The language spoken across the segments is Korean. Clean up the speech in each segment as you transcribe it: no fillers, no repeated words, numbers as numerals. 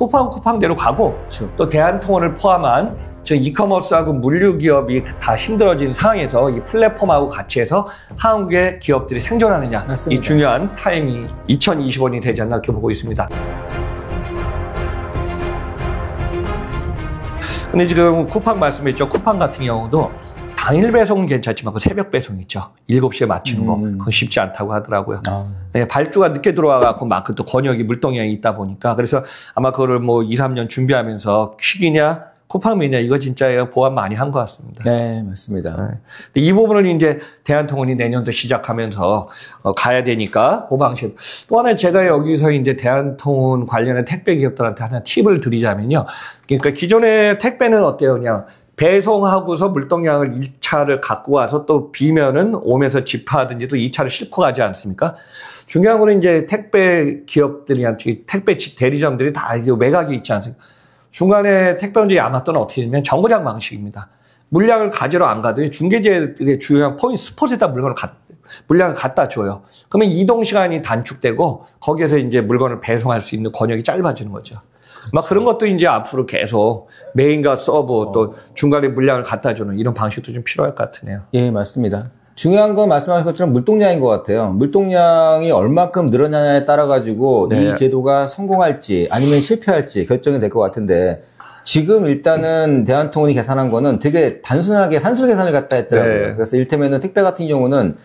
쿠팡대로 가고 그렇죠. 또 대한통운을 포함한 지금 이커머스하고 물류 기업이 다 힘들어진 상황에서 이 플랫폼하고 같이 해서 한국의 기업들이 생존하느냐 맞습니다. 이 중요한 타임이 2025년이 되지 않나 이렇게 보고 있습니다. 근데 지금 쿠팡 말씀했죠. 쿠팡 같은 경우도 당일 배송은 괜찮지만 그 새벽 배송 있죠. 7시에 맞추는 거 그건 쉽지 않다고 하더라고요. 네, 발주가 늦게 들어와갖고 막 또 권역이 물동량이 있다 보니까 그래서 아마 그거를 뭐 2, 3년 준비하면서 퀵이냐 쿠팡이냐 이거 진짜 보완 많이 한 것 같습니다. 네, 맞습니다. 네. 근데 이 부분을 이제 대한통운이 내년도 시작하면서 가야 되니까 그 방식. 또 하나 제가 여기서 이제 대한통운 관련된 택배 기업들한테 하나 팁을 드리자면요. 그러니까 기존의 택배는 어때요? 그냥 배송하고서 물동량을 1차를 갖고 와서 또 비면은 오면서 집하든지 또 2차를 싣고 가지 않습니까? 중요한 거는 이제 택배 기업들이한테 택배 대리점들이 다 이제 외곽에 있지 않습니까? 중간에 택배원지 야마토는 어떻게 되냐면 정거장 방식입니다. 물량을 가지러 안 가도 중개재들의 주요한 포인트 스폿에다 물량을 갖다 줘요. 그러면 이동 시간이 단축되고 거기에서 이제 물건을 배송할 수 있는 권역이 짧아지는 거죠. 막 그런 것도 이제 앞으로 계속 메인과 서브 또 중간에 물량을 갖다 주는 이런 방식도 좀 필요할 것 같으네요. 예, 맞습니다. 중요한 건 말씀하신 것처럼 물동량인 것 같아요. 물동량이 얼마큼 늘어나냐에 따라 가지고 네. 이 제도가 성공할지 아니면 실패할지 결정이 될 것 같은데 지금 일단은 대한통운이 계산한 거는 되게 단순하게 산술 계산을 갖다 했더라고요. 네. 그래서 이를테면 택배 같은 경우는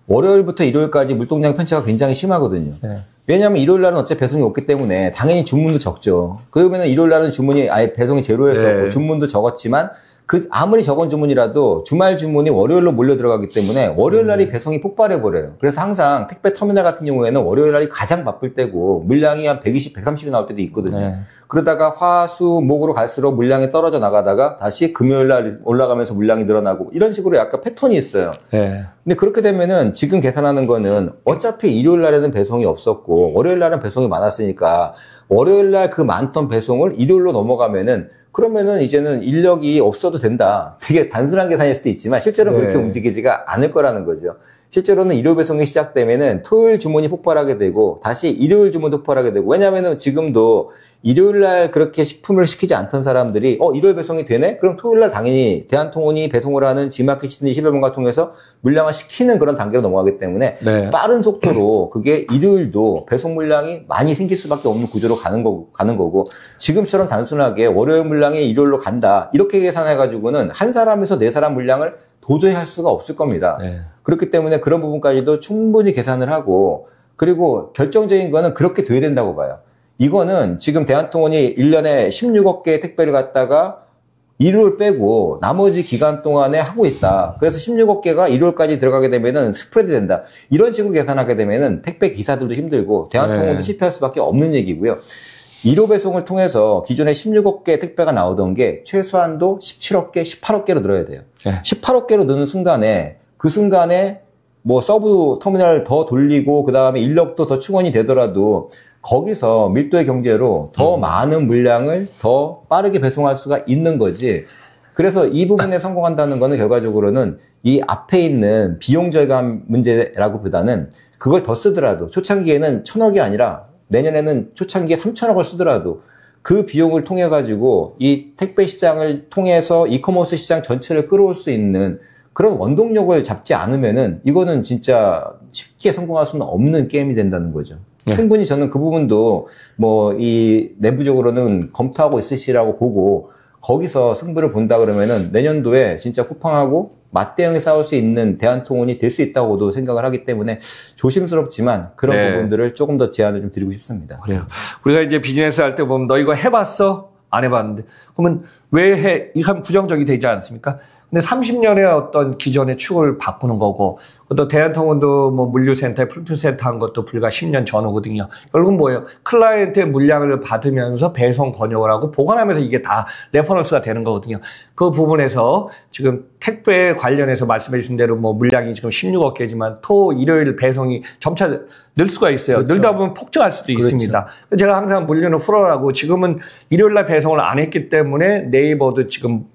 월요일부터 일요일까지 물동량 편차가 굉장히 심하거든요. 네. 왜냐하면 일요일 날은 어차피 배송이 없기 때문에 당연히 주문도 적죠. 그러면 일요일 날은 주문이 아예 배송이 제로였었고 네. 주문도 적었지만 아무리 적은 주문이라도 주말 주문이 월요일로 몰려 들어가기 때문에 월요일 날이 배송이 폭발해 버려요. 그래서 항상 택배 터미널 같은 경우에는 월요일 날이 가장 바쁠 때고 물량이 한 120, 130이 나올 때도 있거든요. 네. 그러다가 화, 수, 목으로 갈수록 물량이 떨어져 나가다가 다시 금요일 날 올라가면서 물량이 늘어나고 이런 식으로 약간 패턴이 있어요. 네. 근데 그렇게 되면은 지금 계산하는 거는 어차피 일요일 날에는 배송이 없었고 월요일 날은 배송이 많았으니까 월요일 날 그 많던 배송을 일요일로 넘어가면은 그러면은 이제는 인력이 없어도 된다. 되게 단순한 계산일 수도 있지만 실제로는 네. 그렇게 움직이지가 않을 거라는 거죠. 실제로는 일요 배송이 시작되면은 토요일 주문이 폭발하게 되고 다시 일요일 주문도 폭발하게 되고 왜냐면은 지금도 일요일 날 그렇게 식품을 시키지 않던 사람들이 일요일 배송이 되네? 그럼 토요일 날 당연히 대한통운이 배송을 하는 G마켓이든지 11번가 통해서 물량을 시키는 그런 단계로 넘어가기 때문에 네. 빠른 속도로 그게 일요일도 배송 물량이 많이 생길 수밖에 없는 구조로 가는 거고 지금처럼 단순하게 월요일 물량이 일요일로 간다. 이렇게 계산해가지고는 한 사람에서 네 사람 물량을 도저히 할 수가 없을 겁니다. 네. 그렇기 때문에 그런 부분까지도 충분히 계산을 하고 그리고 결정적인 거는 그렇게 돼야 된다고 봐요. 이거는 지금 대한통운이 1년에 16억 개의 택배를 갖다가 일요일 빼고 나머지 기간 동안에 하고 있다. 그래서 16억 개가 일요일까지 들어가게 되면은 스프레드 된다. 이런 식으로 계산하게 되면은 택배 기사들도 힘들고 대한통운도 네. 실패할 수밖에 없는 얘기고요. 1호 배송을 통해서 기존에 16억 개 택배가 나오던 게 최소한도 17억 개, 18억 개로 늘어야 돼요. 네. 18억 개로 느는 순간에 그 순간에 뭐 서브 터미널을 더 돌리고 그 다음에 인력도 더 충원이 되더라도 거기서 밀도의 경제로 더 많은 물량을 더 빠르게 배송할 수가 있는 거지. 그래서 이 부분에 성공한다는 거는 결과적으로는 이 앞에 있는 비용 절감 문제라고보다는 그걸 더 쓰더라도 초창기에는 1,000억이 아니라 내년에는 초창기에 3,000억을 쓰더라도 그 비용을 통해 가지고 이 택배 시장을 통해서 이커머스 시장 전체를 끌어올 수 있는 그런 원동력을 잡지 않으면은 이거는 진짜 쉽게 성공할 수는 없는 게임이 된다는 거죠. 네. 충분히 저는 그 부분도 뭐 이 내부적으로는 검토하고 있으시라고 보고 거기서 승부를 본다 그러면은 내년도에 진짜 쿠팡하고 맞대응에 싸울 수 있는 대한통운이 될 수 있다고도 생각을 하기 때문에 조심스럽지만 그런 네. 부분들을 조금 더 제안을 좀 드리고 싶습니다. 그래요. 우리가 이제 비즈니스 할 때 보면 너 이거 해봤어? 안 해봤는데. 그러면 왜 해? 이거 하면 부정적이 되지 않습니까? 근데 30년의 어떤 기존의 축을 바꾸는 거고, 또 대한통운도 뭐 물류센터에 풀품센터 한 것도 불과 10년 전후거든요. 결국은 뭐예요? 클라이언트의 물량을 받으면서 배송 번역을 하고 보관하면서 이게 다 레퍼런스가 되는 거거든요. 그 부분에서 지금 택배 관련해서 말씀해 주신 대로 뭐 물량이 지금 16억 개지만 일요일 배송이 점차 늘 수가 있어요. 그렇죠. 늘다 보면 폭증할 수도 그렇죠. 있습니다. 제가 항상 물류는 풀어라고 지금은 일요일날 배송을 안 했기 때문에 네이버도 지금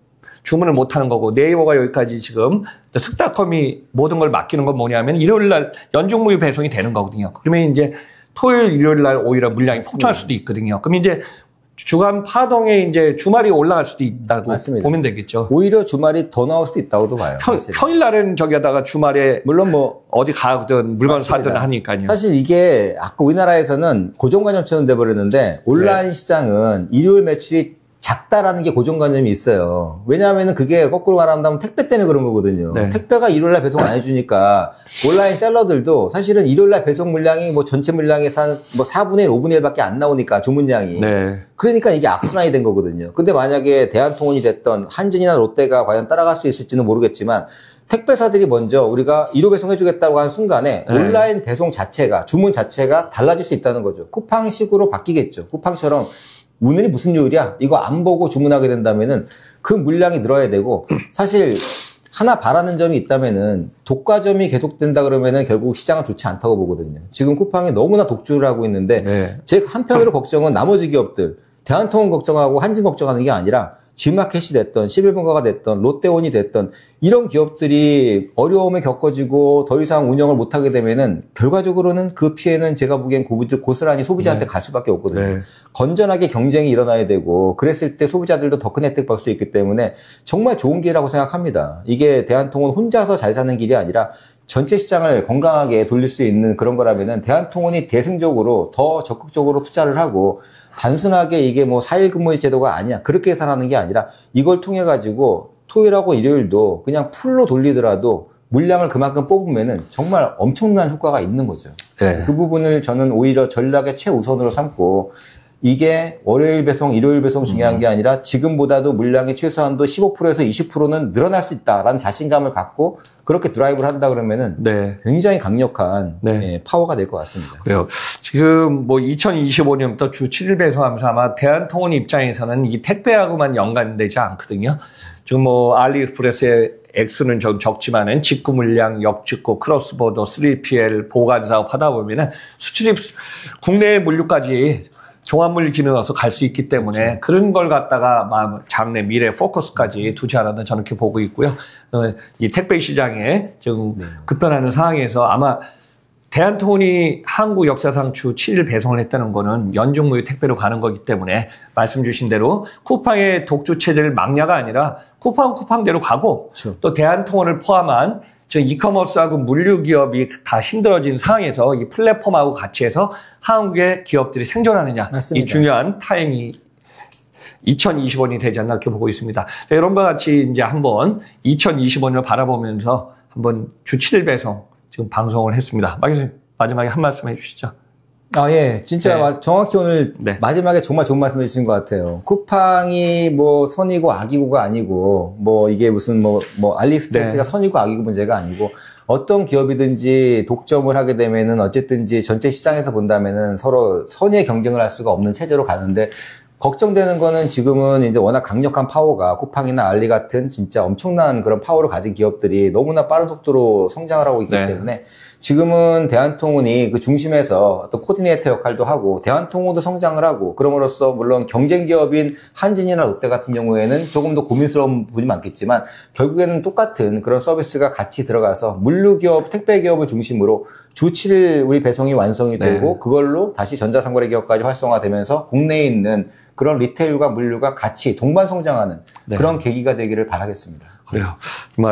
주문을 못 하는 거고 네이버가 여기까지 지금 쓱닷컴이 모든 걸 맡기는 건 뭐냐면 일요일날 연중무휴 배송이 되는 거거든요. 그러면 이제 토요일, 일요일날 오히려 물량이 폭증할 수도 있거든요. 그럼 이제 주간 파동에 이제 주말이 올라갈 수도 있다고 맞습니다. 보면 되겠죠. 오히려 주말이 더 나올 수도 있다고도 봐요. 평일날은 저기다가 주말에 물론 뭐 어디 가든 물건 맞습니다. 사든 하니까요. 사실 이게 아까 우리나라에서는 고정관념처럼 돼버렸는데 온라인 시장은 일요일 매출이 작다라는 게 고정관념이 있어요. 왜냐하면 그게 거꾸로 말한다면 택배 때문에 그런 거거든요. 네. 택배가 일요일날 배송 안 해주니까 온라인 셀러들도 사실은 일요일날 배송 물량이 뭐 전체 물량에서 한 뭐 4분의 1, 5분의 1밖에 안 나오니까 주문량이. 네. 그러니까 이게 악순환이 된 거거든요. 근데 만약에 대한통운이 됐던 한진이나 롯데가 과연 따라갈 수 있을지는 모르겠지만 택배사들이 먼저 우리가 1호 배송해주겠다고 한 순간에 네. 온라인 배송 자체가, 주문 자체가 달라질 수 있다는 거죠. 쿠팡식으로 바뀌겠죠. 쿠팡처럼 오늘이 무슨 요일이야? 이거 안 보고 주문하게 된다면은 그 물량이 늘어야 되고, 사실 하나 바라는 점이 있다면은 독과점이 계속된다 그러면은 결국 시장은 좋지 않다고 보거든요. 지금 쿠팡이 너무나 독주를 하고 있는데, 네. 제 한편으로 걱정은 나머지 기업들, 대한통운 걱정하고 한진 걱정하는 게 아니라 G마켓이 됐던 11번가가 됐던 롯데온이 됐던 이런 기업들이 어려움을 겪어지고 더 이상 운영을 못하게 되면은 결과적으로는 그 피해는 제가 보기엔 고스란히 소비자한테 갈 수밖에 없거든요. 네. 건전하게 경쟁이 일어나야 되고 그랬을 때 소비자들도 더 큰 혜택 받을 수 있기 때문에 정말 좋은 기회라고 생각합니다. 이게 대한통운 혼자서 잘 사는 길이 아니라 전체 시장을 건강하게 돌릴 수 있는 그런 거라면은 대한통운이 대승적으로 더 적극적으로 투자를 하고 단순하게 이게 뭐 4일 근무 제도가 아니야. 그렇게 계산하는 게 아니라 이걸 통해 가지고 토요일하고 일요일도 그냥 풀로 돌리더라도 물량을 그만큼 뽑으면은 정말 엄청난 효과가 있는 거죠. 네. 그 부분을 저는 오히려 전략의 최우선으로 삼고 이게 월요일 배송, 일요일 배송 중요한 게 아니라 지금보다도 물량이 최소한도 15%에서 20%는 늘어날 수 있다라는 자신감을 갖고 그렇게 드라이브를 한다 그러면은 네. 굉장히 강력한 네. 예, 파워가 될 것 같습니다. 그래요. 지금 뭐 2025년부터 주 7일 배송하면서 아마 대한통운 입장에서는 이 택배하고만 연관되지 않거든요. 지금 뭐 알리익스프레스의 액수는 좀 적지만은 직구 물량, 역직구, 크로스보더, 3PL, 보관 사업 하다 보면은 수출입 국내 물류까지 종합물 기능으로서 갈 수 있기 때문에 그렇죠. 그런 걸 갖다가 장래 미래 포커스까지 두지 않았나 저는 이렇게 보고 있고요. 이 택배 시장에 지금 급변하는 상황에서 아마 대한통운이 한국 역사상 주 7일 배송을 했다는 거는 연중무휴 택배로 가는 거기 때문에 말씀 주신 대로 쿠팡의 독주 체제를 막냐가 아니라 쿠팡대로 가고 그렇죠. 또 대한통운을 포함한 지금 이커머스하고 물류 기업이 다 힘들어진 상황에서 이 플랫폼하고 같이 해서 한국의 기업들이 생존하느냐. 맞습니다. 이 중요한 타임이 2025년이 되지 않나 이렇게 보고 있습니다. 여러분과 같이 이제 한번 2025년을 바라보면서 한번 주 7일 배송 지금 방송을 했습니다. 마지막에 한 말씀 해주시죠. 아, 예. 진짜 네. 정확히 오늘 네. 마지막에 정말 좋은 말씀 해주신 것 같아요. 쿠팡이 뭐 선이고 악이고가 아니고 뭐 이게 무슨 뭐 알리익스프레스가 네. 선이고 악이고 문제가 아니고 어떤 기업이든지 독점을 하게 되면은 어쨌든지 전체 시장에서 본다면은 서로 선의의 경쟁을 할 수가 없는 체제로 가는데 걱정되는 거는 지금은 이제 워낙 강력한 파워가 쿠팡이나 알리 같은 진짜 엄청난 그런 파워를 가진 기업들이 너무나 빠른 속도로 성장을 하고 있기 네. 때문에 지금은 대한통운이 그 중심에서 어떤 코디네이터 역할도 하고 대한통운도 성장을 하고 그럼으로써 물론 경쟁 기업인 한진이나 롯데 같은 경우에는 조금 더 고민스러운 부분이 많겠지만 결국에는 똑같은 그런 서비스가 같이 들어가서 물류기업, 택배기업을 중심으로 주 7일 우리 배송이 완성이 되고 네. 그걸로 다시 전자상거래 기업까지 활성화되면서 국내에 있는 그런 리테일과 물류가 같이 동반 성장하는 네. 그런 계기가 되기를 바라겠습니다. 그래요.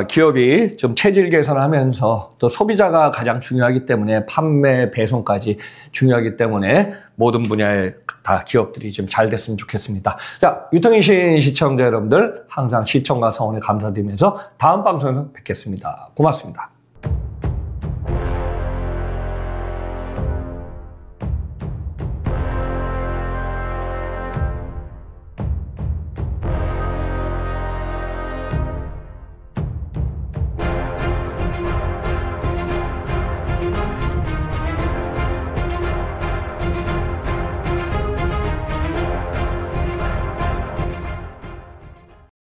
기업이 좀 체질 개선하면서 또 소비자가 가장 중요하기 때문에 판매, 배송까지 중요하기 때문에 모든 분야에 다 기업들이 좀 잘 됐으면 좋겠습니다. 자, 유통인신 시청자 여러분들 항상 시청과 성원에 감사드리면서 다음 방송에서 뵙겠습니다. 고맙습니다.